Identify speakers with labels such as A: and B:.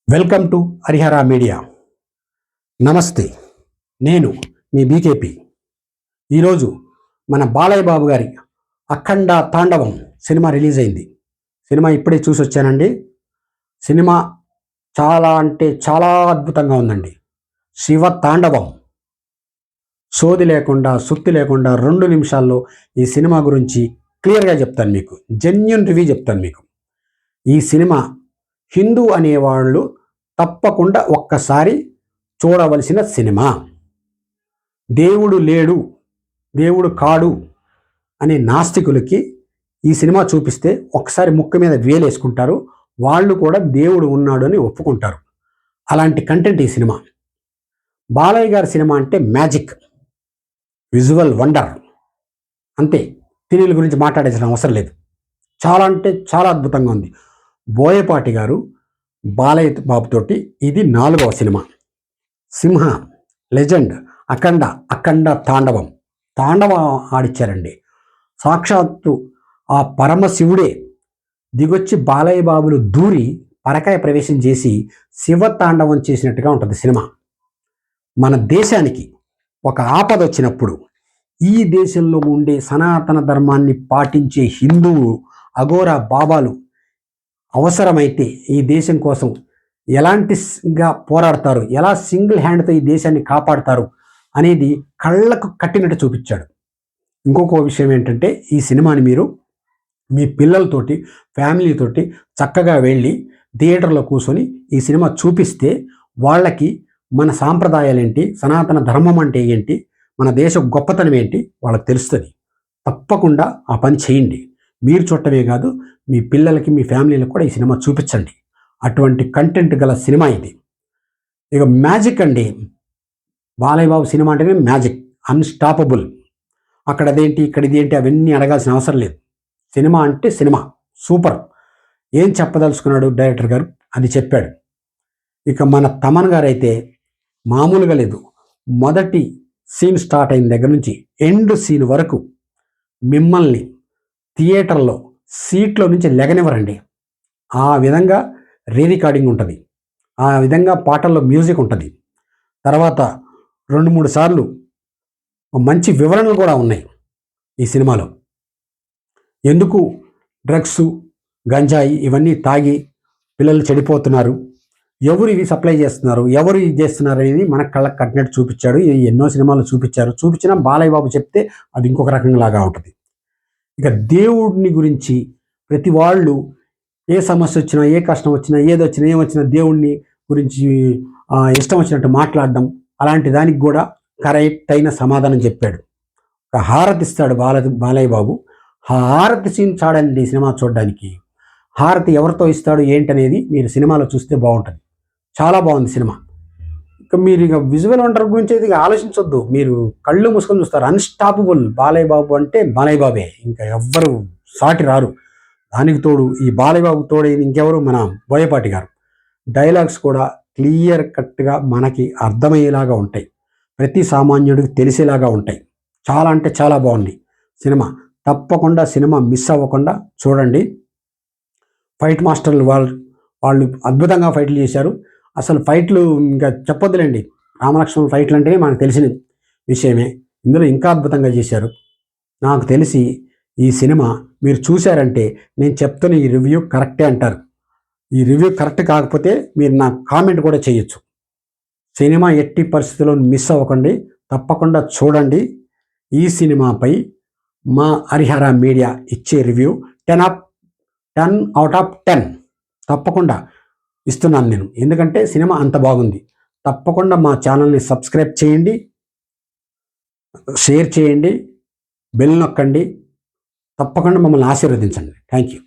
A: Welcome to Harihara media. నమస్తే, నేను మీ BKP. ఈరోజు మన బాలయ్య బాబు గారి అఖండ తాండవం సినిమా రిలీజ్ అయింది. సినిమా ఇప్పుడే చూసి వచ్చానండి. సినిమా చాలా అంటే చాలా అద్భుతంగా ఉందండి. శివ తాండవం. సోది లేకుండా సుత్తి లేకుండా 2 నిమిషాల్లో ఈ సినిమా గురించి క్లియర్గా చెప్తాను మీకు. జెన్యూన్ రివ్యూ చెప్తాను మీకు. ఈ సినిమా హిందూ అనేవాళ్ళు తప్పకుండా ఒక్కసారి చూడవలసిన సినిమా. దేవుడు లేడు, దేవుడు కాడు అనే నాస్తికులకి ఈ సినిమా చూపిస్తే ఒక్కసారి ముక్క మీద వేలేసుకుంటారు. వాళ్ళు కూడా దేవుడు ఉన్నాడు అని ఒప్పుకుంటారు. అలాంటి కంటెంట్ ఈ సినిమా. బాలయ్య గారి సినిమా అంటే మ్యాజిక్, విజువల్ వండర్, అంతే. తిరిగి గురించి మాట్లాడాల్సిన అవసరం లేదు. చాలా అంటే చాలా అద్భుతంగా ఉంది. బోయపాటి గారు బాలయ్య బాబుతోటి ఇది 4వ సినిమా. సింహ, లెజెండ్, అఖండ తాండవం ఆడిచ్చారండి. సాక్షాత్తు ఆ పరమశివుడే దిగొచ్చి బాలయ్య బాబులు దూరి పరకాయ ప్రవేశం చేసి శివ తాండవం చేసినట్టుగా ఉంటుంది సినిమా. మన దేశానికి ఒక ఆపద వచ్చినప్పుడు ఈ దేశంలో ఉండే సనాతన ధర్మాన్ని పాటించే హిందువు అఘోరా బాబాలు అవసరమైతే ఈ దేశం కోసం ఎలాంటిగా పోరాడతారు, ఎలా సింగిల్ హ్యాండ్తో ఈ దేశాన్ని కాపాడతారు అనేది కళ్ళకు కట్టినట్టు చూపించాడు. ఇంకొక విషయం ఏంటంటే, ఈ సినిమాని మీరు మీ పిల్లలతోటి ఫ్యామిలీతోటి చక్కగా వెళ్ళి థియేటర్లో కూర్చొని ఈ సినిమా చూపిస్తే వాళ్ళకి మన సాంప్రదాయాలు ఏంటి, సనాతన ధర్మం అంటే ఏంటి, మన దేశ గొప్పతనం ఏంటి వాళ్ళకి తెలుస్తుంది. తప్పకుండా ఆ పని చేయండి. మీరు చూడటమే కాదు, మీ పిల్లలకి మీ ఫ్యామిలీలకు కూడా ఈ సినిమా చూపించండి. అటువంటి కంటెంట్ గల సినిమా ఇది. ఇక మ్యాజిక్ అండి. బాలయ్య బాబు సినిమా అంటేనే మ్యాజిక్, అన్స్టాపబుల్. అక్కడ అదేంటి ఇక్కడ ఇదేంటి అవన్నీ అడగాల్సిన అవసరం లేదు. సినిమా అంటే సినిమా, సూపర్. ఏం చెప్పదలుచుకున్నాడు డైరెక్టర్ గారు అది చెప్పాడు. ఇక మన తమన్ గారు అయితే మామూలుగా లేదు. మొదటి సీన్ స్టార్ట్ అయిన దగ్గర నుంచి ఎండ్ సీన్ వరకు మిమ్మల్ని థియేటర్లో సీట్లో నుంచి లెగనివ్వరండి. ఆ విధంగా రికార్డింగ్ ఉంటుంది, ఆ విధంగా పాటల్లో మ్యూజిక్ ఉంటుంది. తర్వాత 2-3 సార్లు మంచి వివరణలు కూడా ఉన్నాయి ఈ సినిమాలో. ఎందుకు డ్రగ్స్, గంజాయి ఇవన్నీ తాగి పిల్లలు చెడిపోతున్నారు, ఎవరు ఇవి సప్లై చేస్తున్నారు, ఎవరు ఇది చేస్తున్నారు అనేది మన కళ్ళకు కట్టినట్టు చూపించాడు. ఎన్నో సినిమాలు చూపించినా బాలయ్య బాబు చెప్తే అది ఇంకొక రకంలాగా ఉంటుంది. ఇక దేవుడిని గురించి ప్రతి వాళ్ళు ఏ సమస్య వచ్చినా, ఏ కష్టం వచ్చినా, ఏమొచ్చినా దేవుడిని గురించి ఇష్టం వచ్చినట్టు మాట్లాడడం, అలాంటి దానికి కూడా కరెక్ట్ అయిన సమాధానం చెప్పాడు. ఒక హారతి ఇస్తాడు బాలయ్య బాబు. హారతి సీన్ చాడండి సినిమా చూడడానికి. హారతి ఎవరితో ఇస్తాడు ఏంటనేది మీరు సినిమాలో చూస్తే బాగుంటుంది. చాలా బాగుంది సినిమా. మీరు ఇక విజువల్ వండర్ గురించి అయితే ఆలోచించొద్దు, మీరు కళ్ళు మూసుకొని చూస్తారు. అన్స్టాపబుల్. బాలయ్య బాబు అంటే బాలయ్య బాబే, ఇంకా ఎవ్వరు సాటి రారు. దానికి తోడు ఈ బాలయ్య బాబు తోడైంది ఇంకెవరు, మన బోయపాటి గారు. డైలాగ్స్ కూడా క్లియర్ కట్గా మనకి అర్థమయ్యేలాగా ఉంటాయి, ప్రతి సామాన్యుడికి తెలిసేలాగా ఉంటాయి. చాలా అంటే చాలా బాగుంది సినిమా. తప్పకుండా సినిమా మిస్ అవ్వకుండా చూడండి. ఫైట్ మాస్టర్లు వాళ్ళు అద్భుతంగా ఫైట్లు చేశారు. అసలు ఫైట్లు ఇంకా చెప్పొద్దులేండి. రామలక్ష్మణ్ ఫైట్లు అంటేనే మనకు తెలిసిన విషయమే. ఇందులో ఇంకా అద్భుతంగా చేశారు. నాకు తెలిసి ఈ సినిమా మీరు చూశారంటే నేను చెప్తున్న ఈ రివ్యూ కరెక్టే అంటారు. ఈ రివ్యూ కరెక్ట్ కాకపోతే మీరు నాకు కామెంట్ కూడా చేయొచ్చు. సినిమా ఎట్టి పరిస్థితుల్లో మిస్ అవ్వకండి, తప్పకుండా చూడండి. ఈ సినిమాపై మా హరిహర మీడియా ఇచ్చే రివ్యూ 10/10 తప్పకుండా ఇస్తున్నాను నేను, ఎందుకంటే సినిమా అంత బాగుంది. తప్పకుండా మా ఛానల్ని సబ్స్క్రైబ్ చేయండి, షేర్ చేయండి, బెల్ నొక్కండి. తప్పకుండా మమ్మల్ని ఆశీర్వదించండి. Thank you.